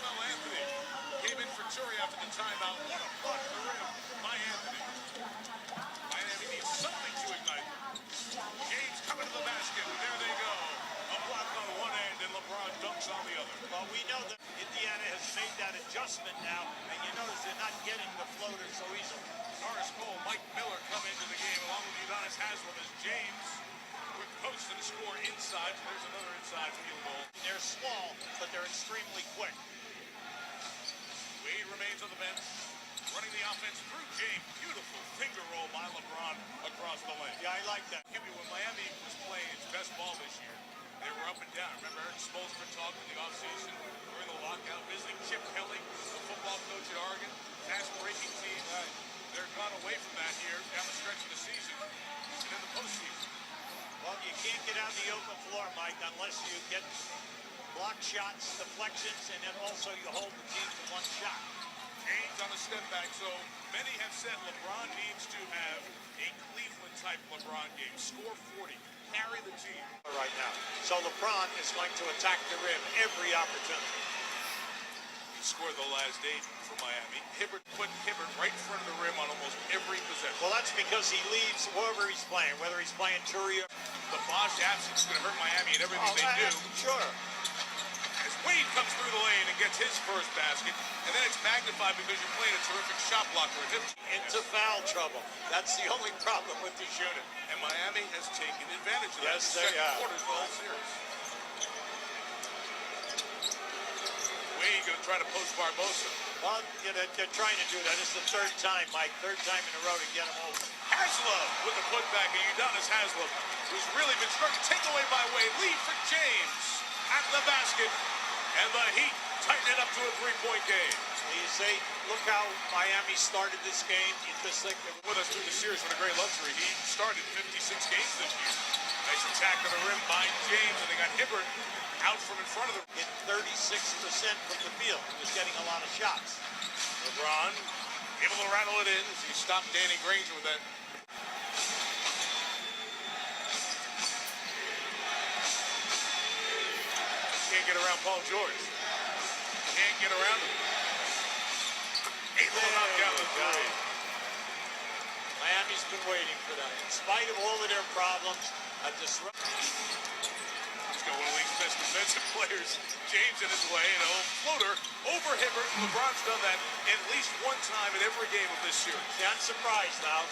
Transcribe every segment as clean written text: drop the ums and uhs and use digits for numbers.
Anthony came in for Turi after the timeout. What a block to the rim by Anthony. Miami needs something to ignite. James coming to the basket. There they go. A block on one end and LeBron dunks on the other. Well, we know that Indiana has made that adjustment now, and you notice they're not getting the floater so easily. Norris Cole, Mike Miller come into the game along with Udonis Haslem as James quick post and score inside. So there's another inside field goal. They're small, but they're extremely quick. Wade remains on the bench, running the offense through James. Beautiful finger roll by LeBron across the lane. Yeah, I like that. When Miami was playing its best ball this year, they were up and down. Remember Eric Spoelstra talking in the offseason during the lockout, visiting Chip Kelly, the football coach at Oregon, fast-breaking team. They're gone away from that here down the stretch of the season and in the postseason. Well, you can't get out the open floor, Mike, unless you get block shots, deflections, and then also you hold the team to one shot. James on the step back. So many have said LeBron needs to have a Cleveland-type LeBron game. Score 40. Carry the team. Right now. So LeBron is going to attack the rim every opportunity. He scored the last 8 for Miami. Hibbert put Hibbert right in front of the rim on almost every possession. Well, that's because he leaves whoever he's playing, whether he's playing Turi or... The Bosch absence is going to hurt Miami in everything they do. Sure. As Wade comes through the lane and gets his first basket, and then it's magnified because you're playing a terrific shot blocker. Into foul trouble. That's the only problem with this unit. And Miami has taken advantage of that. Yes, they have. Quarters of the whole series. Wade going to try to post Barbosa. Well, they're trying to do that. It's the third time, Mike. Third time in a row to get him over. Haslem with the putback, and Udonis Haslem, who's really been struggling. Take away by Wade. Lead for James at the basket. And the Heat tighten it up to a three-point game. You say, look how Miami started this game. You just think with us through the series, what a great luxury. He started 56 games this year. Nice attack on the rim by James, and they got Hibbert out from in front of them. Hit 36% from the field. He was getting a lot of shots. LeBron able to rattle it in as he stopped Danny Granger with that. Can't get around Paul George. Can't get around him. Able to knock down the three. Miami's been waiting for that. In spite of all of their problems, a disruption. He's got one of the league's best defensive players. James in his way, and a floater over Hibbert. LeBron's done that at least one time in every game of this series. Yeah, I'm surprised now.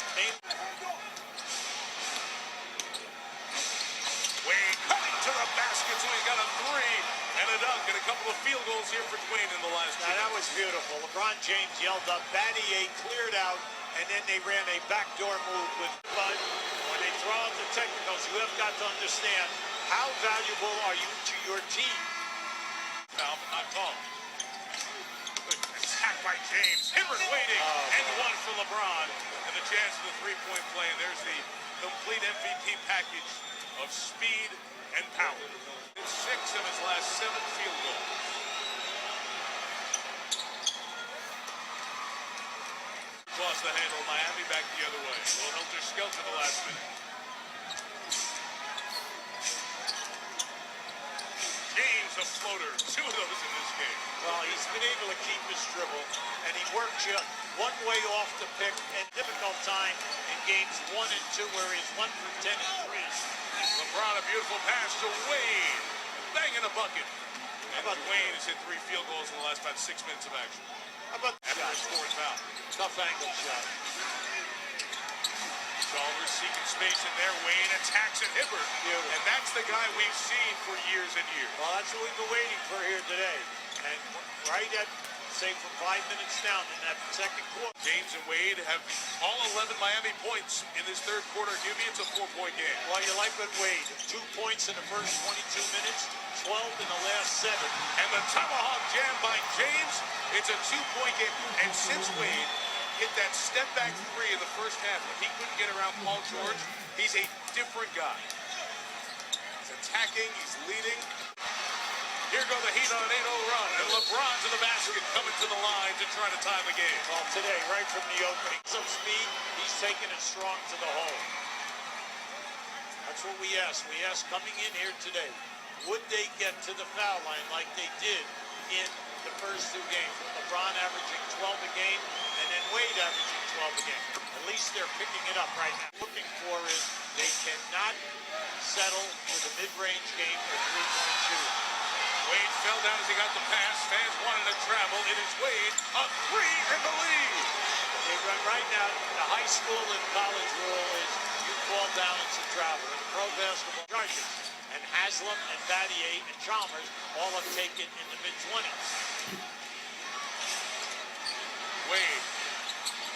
Wade cutting to the basket, so he's got a three and a dunk and a couple of field goals here for Dwayne in the last two. Now, that was beautiful. LeBron James yelled up, Battier cleared out, and then they ran a backdoor move with Bud. When they throw out the technicals, you have got to understand how valuable are you to your team. Foul, but not called. Good attack by James. Hibbert waiting, and one for LeBron. And the chance of the three-point play, and there's the complete MVP package of speed and power. It's 6 of his last 7 field goals. Lost the handle. Miami back the other way. A little helter-skelter the last minute. James, a floater. 2 of those in this game. Well, he's been able to keep his dribble, and he works you one way off the pick, and difficult time in games 1 and 2 where he's 1 for 10 and 3. LeBron, a beautiful pass to Wade. Banging a bucket. And Dwayne has hit 3 field goals in the last about 6 minutes of action. How about the after his 4th foul? Tough angle shot. Chalmers seeking space in there. Wade attacks at Hibbert. And that's the guy we've seen for years and years. Well, that's what we've been waiting for here today. And right at, say, from 5 minutes down in that second quarter. James and Wade have all 11 Miami points in this third quarter. Give me, it's a 4-point game. Well, you like with Wade. 2 points in the first 22 minutes, 12 in the last 7. And the tomahawk jam by James. It's a 2-point game. And since Wade hit that step-back 3 in the first half, when he couldn't get around Paul George, he's a different guy. He's attacking, he's leading. Here go the Heat on an 8-0 run, and LeBron to the basket, coming to the line to try to tie the game. Well, today, right from the opening, some speed, he's taking it strong to the hole. That's what we asked. We asked coming in here today, would they get to the foul line like they did in the first two games. LeBron averaging 12 a game, and then Wade averaging 12 a game. At least they're picking it up right now. Looking for is they cannot settle for the mid-range game or three-point shooting. Wade fell down as he got the pass. Fans wanted to travel. It is Wade, a three in the lead. They run right now. The high school and college rule is you fall down, it's a travel. In pro basketball, judges and Haslam and Battier and Chalmers all have taken in the mid-20s. Wade,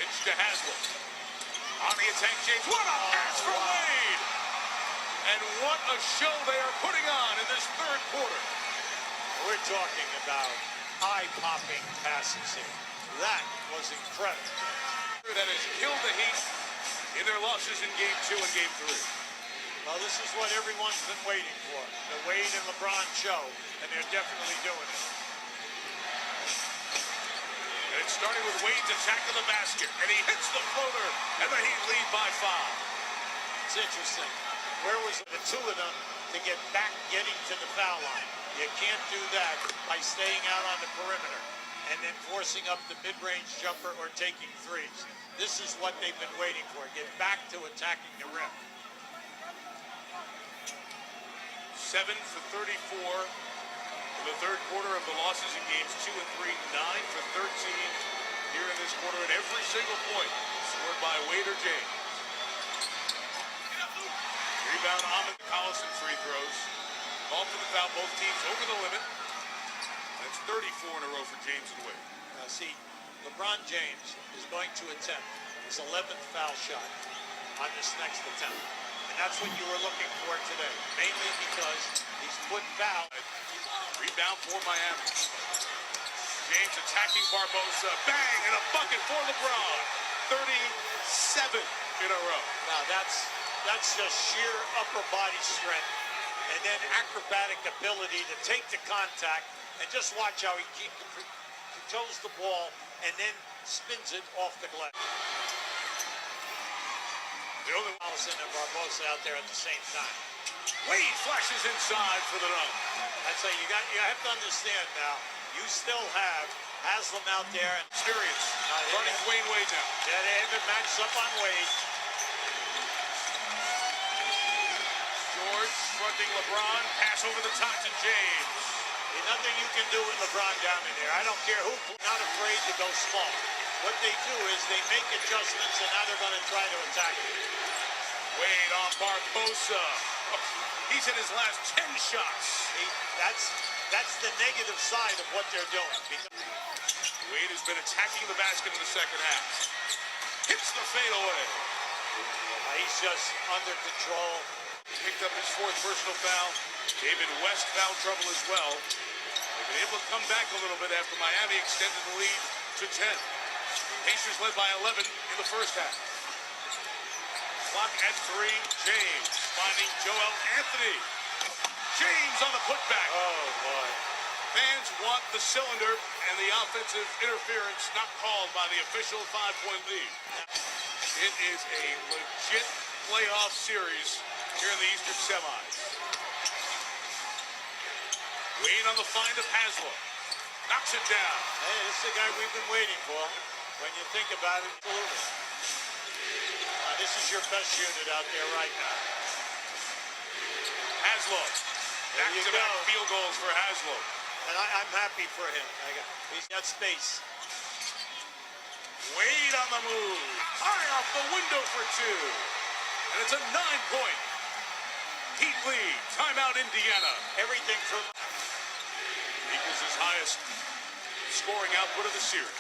it's to Haslam. On the attack, James. What a pass from Wade! And what a show they are putting on in this third quarter. We're talking about eye-popping passes here. That was incredible. That has killed the Heat in their losses in Game 2 and Game 3. Well, this is what everyone's been waiting for. The Wade and LeBron show, and they're definitely doing it. And it's starting with Wade's attack of the basket, and he hits the floater, and the Heat lead by 5. It's interesting. Where was the two of them to get back getting to the foul line? You can't do that by staying out on the perimeter and then forcing up the mid-range jumper or taking threes. This is what they've been waiting for. Get back to attacking the rim. 7 for 34 in the third quarter of the losses in games 2 and 3. 9 for 13 here in this quarter, and every single point scored by Wade or James. Rebound, Ahmed Collison free throws. Ball for the foul, both teams over the limit. That's 34 in a row for James and Wade. Now see, LeBron James is going to attempt his 11th foul shot on this next attempt. And that's what you were looking for today, mainly because he's put foul. Rebound for Miami. James attacking Barbosa. Bang! And a bucket for LeBron. 37 in a row. Now that's just sheer upper body strength and then acrobatic ability to take the contact, and just watch how he controls the ball and then spins it off the glass. The only Allison and Barbosa out there at the same time. Wade flashes inside for the dunk. I'd say you have to understand now, you still have Haslam out there. And Experience. Running Dwayne Wade now. yeah, they haven't matched up on Wade. George fronting LeBron. Pass over the top to James. There's nothing you can do with LeBron down in there. I don't care who, not afraid to go small. What they do is they make adjustments, and now they're going to try to attack it. Wade on Barbosa. He's hit his last 10 shots. That's the negative side of what they're doing. Wade has been attacking the basket in the second half. Hits the fadeaway. He's just under control. Picked up his 4th personal foul. David West foul trouble as well. They've been able to come back a little bit after Miami extended the lead to 10. Pacers led by 11 in the first half. Clock at 3. James finding Joel Anthony. James on the putback. Oh, boy. Fans want the cylinder and the offensive interference not called by the official 5-point lead. It is a legit playoff series here in the Eastern semis. Wade on the find of Haslam. Knocks it down. Hey, this is the guy we've been waiting for. When you think about it, absolutely. This is your best unit out there right now. Haslam. Back-to-back field goals for Haslam. And I'm happy for him. He's got space. Wade on the move. High off the window for 2. And it's a 9-point Heat lead. Timeout Indiana. Everything from equals his highest scoring output of the series.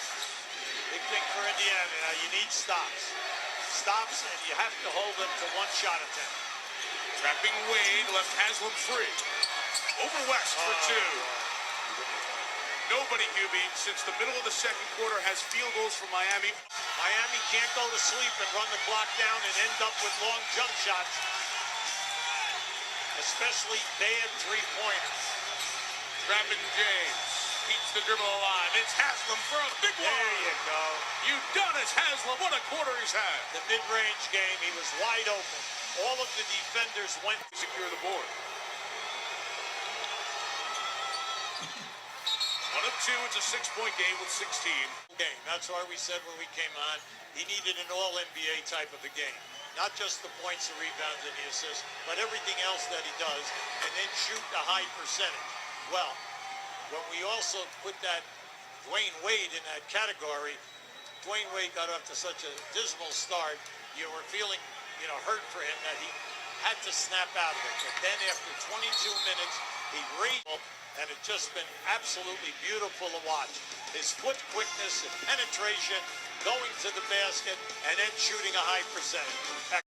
big thing for Indiana. Now you need stops. Stops, and you have to hold them to one shot attempt. Trapping Wade, left Haslam free. Over West for 2. Nobody, Hubie, since the middle of the second quarter has field goals for Miami. Miami can't go to sleep and run the clock down and end up with long jump shots. Especially bad three-pointers. Trapping James. Keeps the dribble alive. It's Haslam for a big one. There you go. Udonis Haslam. What a quarter he's had. The mid-range game, he was wide open. All of the defenders went to secure the board. One of 2, it's a 6-point game with 16. Game. That's why we said when we came on, he needed an all-NBA type of a game. Not just the points, the rebounds, and the assists, but everything else that he does, and then shoot a high percentage. Well, when we also put that DWade in that category, DWade got off to such a dismal start, you were feeling, hurt for him that he had to snap out of it. But then after 22 minutes, he raised, and it's just been absolutely beautiful to watch. His foot quickness and penetration, going to the basket, and then shooting a high percentage.